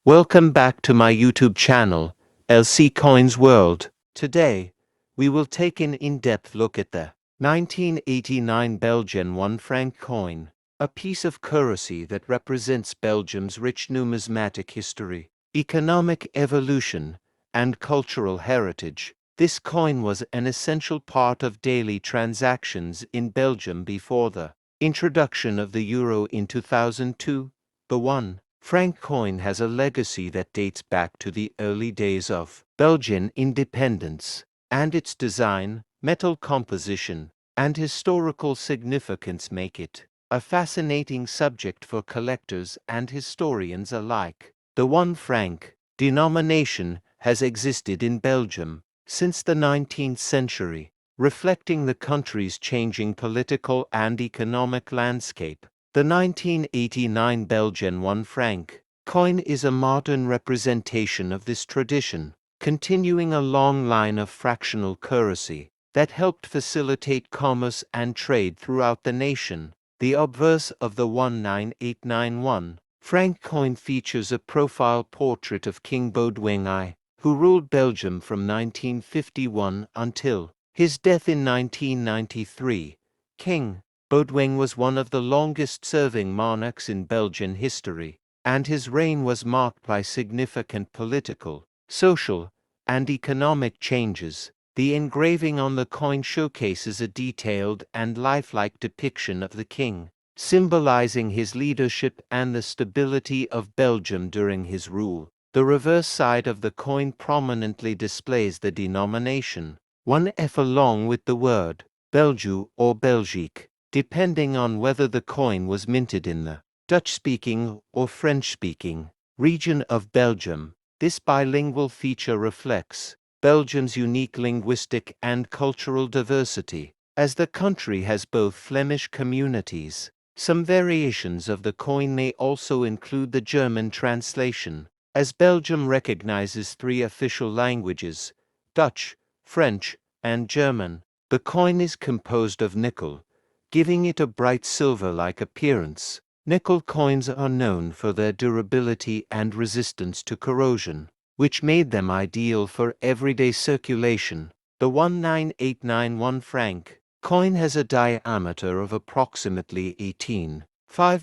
Welcome back to my YouTube channel, LC Coins World. Today, we will take an in-depth look at the 1989 Belgian 1 franc coin, a piece of currency that represents Belgium's rich numismatic history, economic evolution, and cultural heritage. This coin was an essential part of daily transactions in Belgium before the introduction of the euro in 2002. The 1 franc coin has a legacy that dates back to the early days of Belgian independence, and its design, metal composition, and historical significance make it a fascinating subject for collectors and historians alike. The 1 franc denomination has existed in Belgium since the 19th century, reflecting the country's changing political and economic landscape. The 1989 Belgian 1 franc coin is a modern representation of this tradition, continuing a long line of fractional currency that helped facilitate commerce and trade throughout the nation. The obverse of the 1989 franc coin features a profile portrait of King Baudouin I, who ruled Belgium from 1951 until his death in 1993. King Baudouin was one of the longest-serving monarchs in Belgian history, and his reign was marked by significant political, social, and economic changes. The engraving on the coin showcases a detailed and lifelike depiction of the king, symbolizing his leadership and the stability of Belgium during his rule. The reverse side of the coin prominently displays the denomination 1F along with the word Belgium or Belgique, depending on whether the coin was minted in the Dutch-speaking or French-speaking region of Belgium. This bilingual feature reflects Belgium's unique linguistic and cultural diversity, as the country has both Flemish communities. Some variations of the coin may also include the German translation, as Belgium recognizes 3 official languages, Dutch, French, and German. The coin is composed of nickel, giving it a bright silver-like appearance. Nickel coins are known for their durability and resistance to corrosion, which made them ideal for everyday circulation. The 1989 franc coin has a diameter of approximately 18.5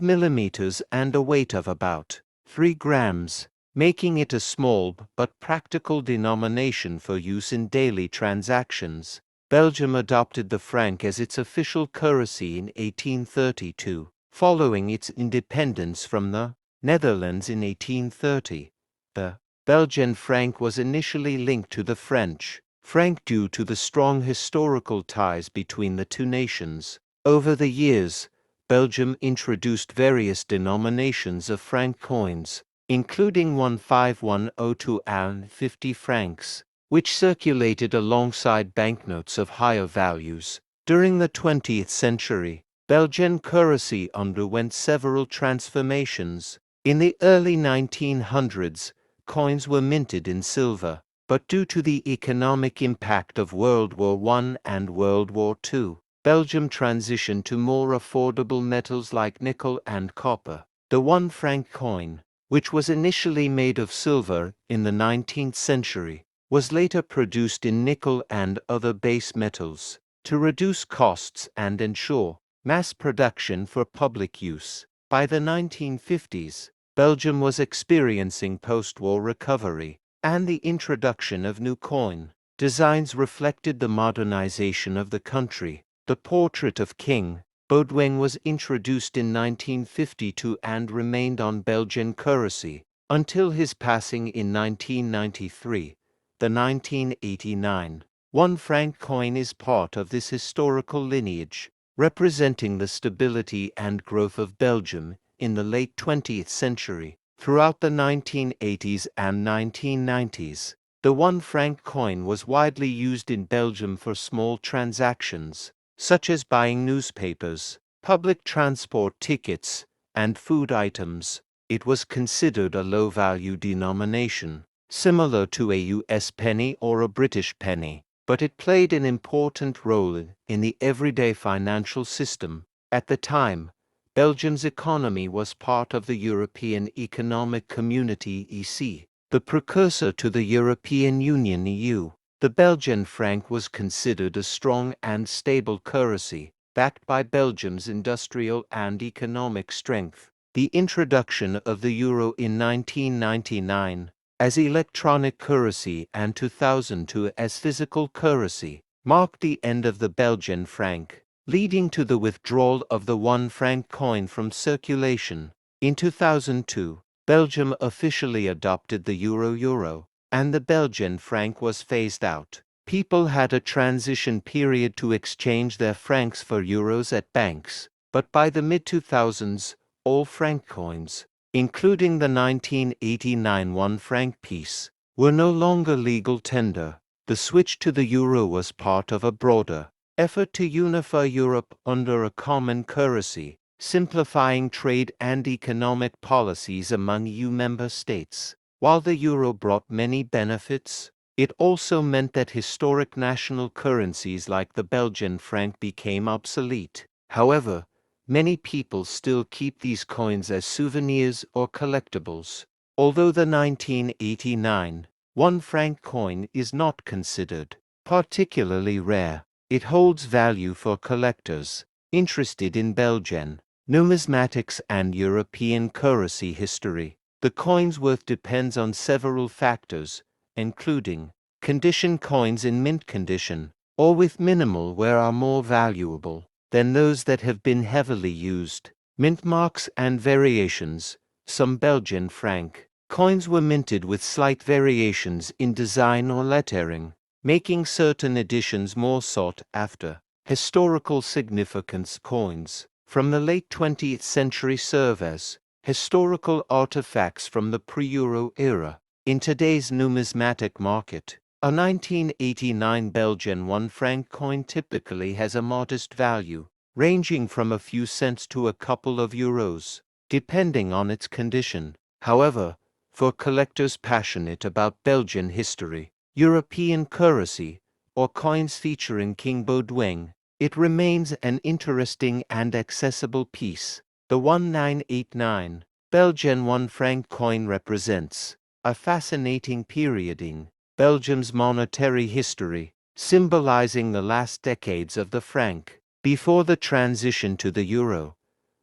mm and a weight of about 3 grams, making it a small but practical denomination for use in daily transactions. Belgium adopted the franc as its official currency in 1832, following its independence from the Netherlands in 1830. The Belgian franc was initially linked to the French franc due to the strong historical ties between the two nations. Over the years, Belgium introduced various denominations of franc coins, including 15102 and 50 francs, which circulated alongside banknotes of higher values. During the 20th century, Belgian currency underwent several transformations. In the early 1900s, coins were minted in silver, but due to the economic impact of World War I and World War II, Belgium transitioned to more affordable metals like nickel and copper. The 1 franc coin, which was initially made of silver in the 19th century, was later produced in nickel and other base metals to reduce costs and ensure mass production for public use. By the 1950s, Belgium was experiencing post-war recovery, and the introduction of new coin designs reflected the modernization of the country. The portrait of King Baudouin was introduced in 1952 and remained on Belgian currency until his passing in 1993. The 1989 1 franc coin is part of this historical lineage, representing the stability and growth of Belgium in the late 20th century. Throughout the 1980s and 1990s, the 1 franc coin was widely used in Belgium for small transactions, such as buying newspapers, public transport tickets, and food items. It was considered a low-value denomination, similar to a US penny or a British penny, but it played an important role in the everyday financial system. At the time, Belgium's economy was part of the European Economic Community (EC), the precursor to the European Union (EU). The Belgian franc was considered a strong and stable currency, backed by Belgium's industrial and economic strength. The introduction of the euro in 1999 as electronic currency and 2002 as physical currency marked the end of the Belgian franc, leading to the withdrawal of the 1 franc coin from circulation. In 2002, Belgium officially adopted the euro, and the Belgian franc was phased out. People had a transition period to exchange their francs for euros at banks, but by the mid-2000s, all franc coins, including the 1989 1 franc piece, were no longer legal tender. The switch to the euro was part of a broader effort to unify Europe under a common currency, simplifying trade and economic policies among EU member states. While the euro brought many benefits, it also meant that historic national currencies like the Belgian franc became obsolete. However, many people still keep these coins as souvenirs or collectibles. Although the 1989 1 franc coin is not considered particularly rare, it holds value for collectors interested in Belgian numismatics and European currency history. The coin's worth depends on several factors, including condition. Coins in mint condition or with minimal wear are more valuable than those that have been heavily used. Mint marks and variations. Some Belgian franc coins were minted with slight variations in design or lettering, making certain editions more sought after. Historical significance. Coins from the late 20th century serve as historical artifacts from the pre-euro era. In today's numismatic market, a 1989 Belgian 1 franc coin typically has a modest value, ranging from a few cents to a couple of euros, depending on its condition. However, for collectors passionate about Belgian history, European currency, or coins featuring King Baudouin, it remains an interesting and accessible piece. The 1989 Belgian 1 franc coin represents a fascinating period in Belgium's monetary history, symbolizing the last decades of the franc before the transition to the euro.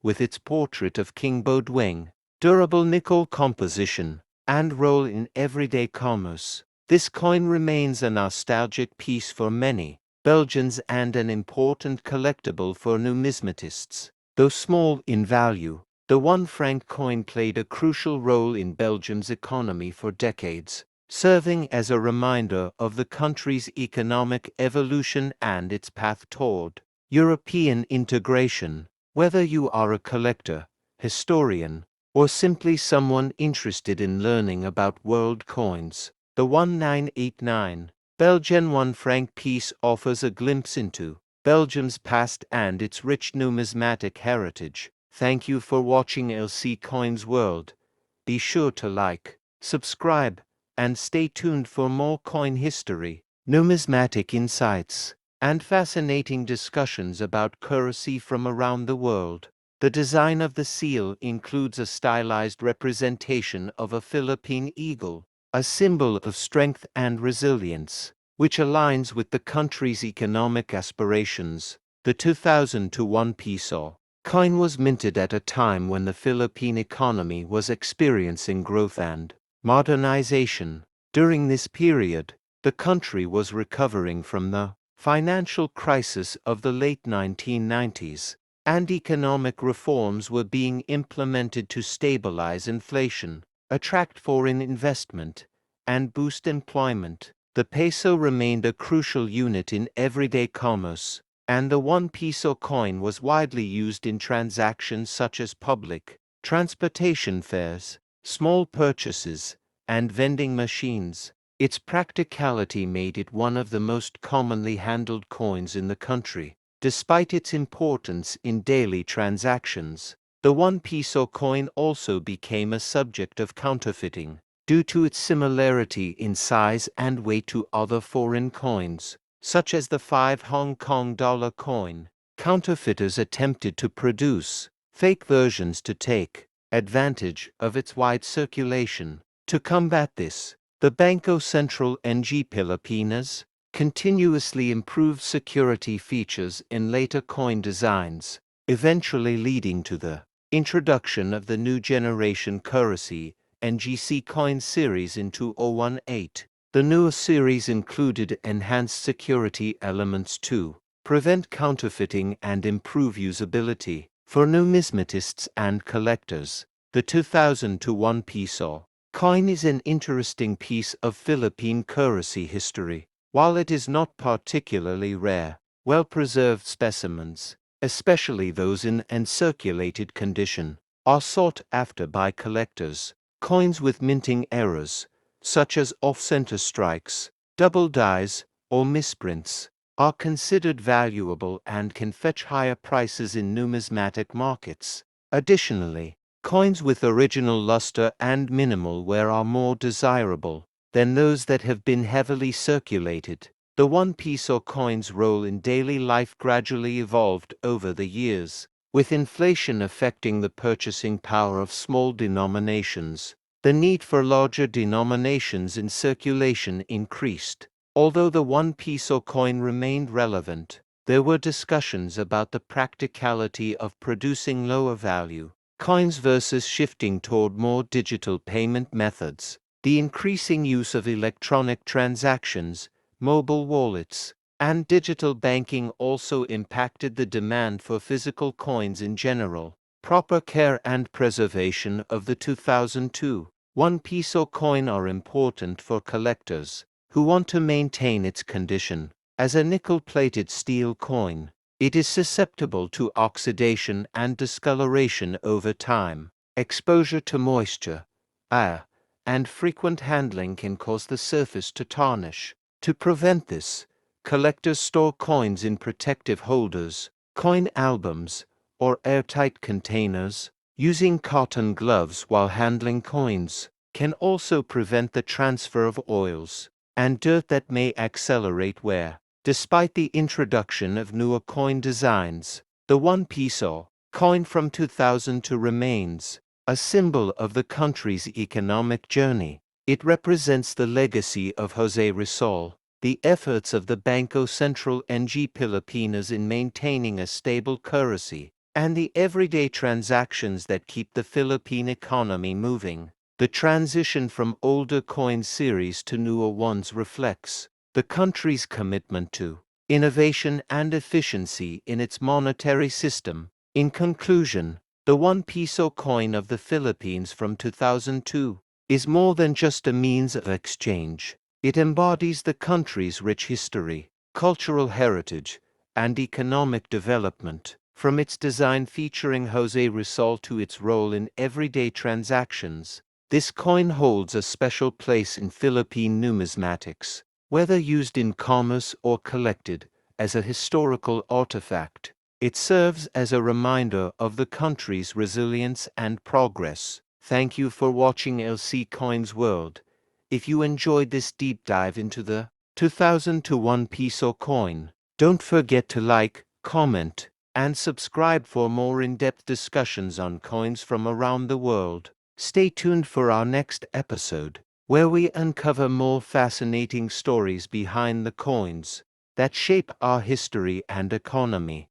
With its portrait of King Baudouin, durable nickel composition, and role in everyday commerce, this coin remains a nostalgic piece for many Belgians and an important collectible for numismatists. Though small in value, the 1 franc coin played a crucial role in Belgium's economy for decades, serving as a reminder of the country's economic evolution and its path toward European integration. Whether you are a collector, historian, or simply someone interested in learning about world coins, the 1989 Belgian 1 franc piece offers a glimpse into Belgium's past and its rich numismatic heritage. Thank you for watching LC Coins World. Be sure to like, subscribe, and stay tuned for more coin history, numismatic insights, and fascinating discussions about currency from around the world. The design of the seal includes a stylized representation of a Philippine eagle, a symbol of strength and resilience, which aligns with the country's economic aspirations. The 2001 Piso coin was minted at a time when the Philippine economy was experiencing growth and modernization. During this period, the country was recovering from the financial crisis of the late 1990s, and economic reforms were being implemented to stabilize inflation, attract foreign investment, and boost employment. The peso remained a crucial unit in everyday commerce, and the 1 peso coin was widely used in transactions such as public transportation fares, small purchases, and vending machines. Its practicality made it one of the most commonly handled coins in the country. Despite its importance in daily transactions, the 1 peso coin also became a subject of counterfeiting, due to its similarity in size and weight to other foreign coins, such as the 5 Hong Kong dollar coin. Counterfeiters attempted to produce fake versions to take advantage of its wide circulation. To combat this, the Banco Central ng Pilipinas continuously improved security features in later coin designs, eventually leading to the introduction of the new generation currency NGC coin series in 2018. The newer series included enhanced security elements to prevent counterfeiting and improve usability for numismatists and collectors. The 2001 Piso coin is an interesting piece of Philippine currency history. While it is not particularly rare, well-preserved specimens, especially those in uncirculated condition, are sought after by collectors. Coins with minting errors, such as off-center strikes, double dies, or misprints, are considered valuable and can fetch higher prices in numismatic markets. Additionally, coins with original luster and minimal wear are more desirable than those that have been heavily circulated. The 1 Piso coin's role in daily life gradually evolved over the years, with inflation affecting the purchasing power of small denominations. The need for larger denominations in circulation increased. Although the 1 Piso coin remained relevant, there were discussions about the practicality of producing lower value coins versus shifting toward more digital payment methods. The increasing use of electronic transactions, mobile wallets, and digital banking also impacted the demand for physical coins in general. Proper care and preservation of the 2002 1 Piso coin are important for collectors who want to maintain its condition. As a nickel-plated steel coin, it is susceptible to oxidation and discoloration over time. Exposure to moisture, air, and frequent handling can cause the surface to tarnish. To prevent this, collectors store coins in protective holders, coin albums, or airtight containers. Using cotton gloves while handling coins can also prevent the transfer of oils and dirt that may accelerate wear. Despite the introduction of newer coin designs, the 1 Piso coin from 2002 remains a symbol of the country's economic journey. It represents the legacy of Jose Rizal, the efforts of the Banco Central ng Pilipinas in maintaining a stable currency, and the everyday transactions that keep the Philippine economy moving. The transition from older coin series to newer ones reflects the country's commitment to innovation and efficiency in its monetary system. In conclusion, the 1 Piso coin of the Philippines from 2002 is more than just a means of exchange. It embodies the country's rich history, cultural heritage, and economic development. From its design featuring Jose Rizal to its role in everyday transactions, this coin holds a special place in Philippine numismatics. Whether used in commerce or collected as a historical artifact, it serves as a reminder of the country's resilience and progress. Thank you for watching LC Coins World. If you enjoyed this deep dive into the 2001 Piso coin, don't forget to like, comment, and subscribe for more in-depth discussions on coins from around the world. Stay tuned for our next episode, where we uncover more fascinating stories behind the coins that shape our history and economy.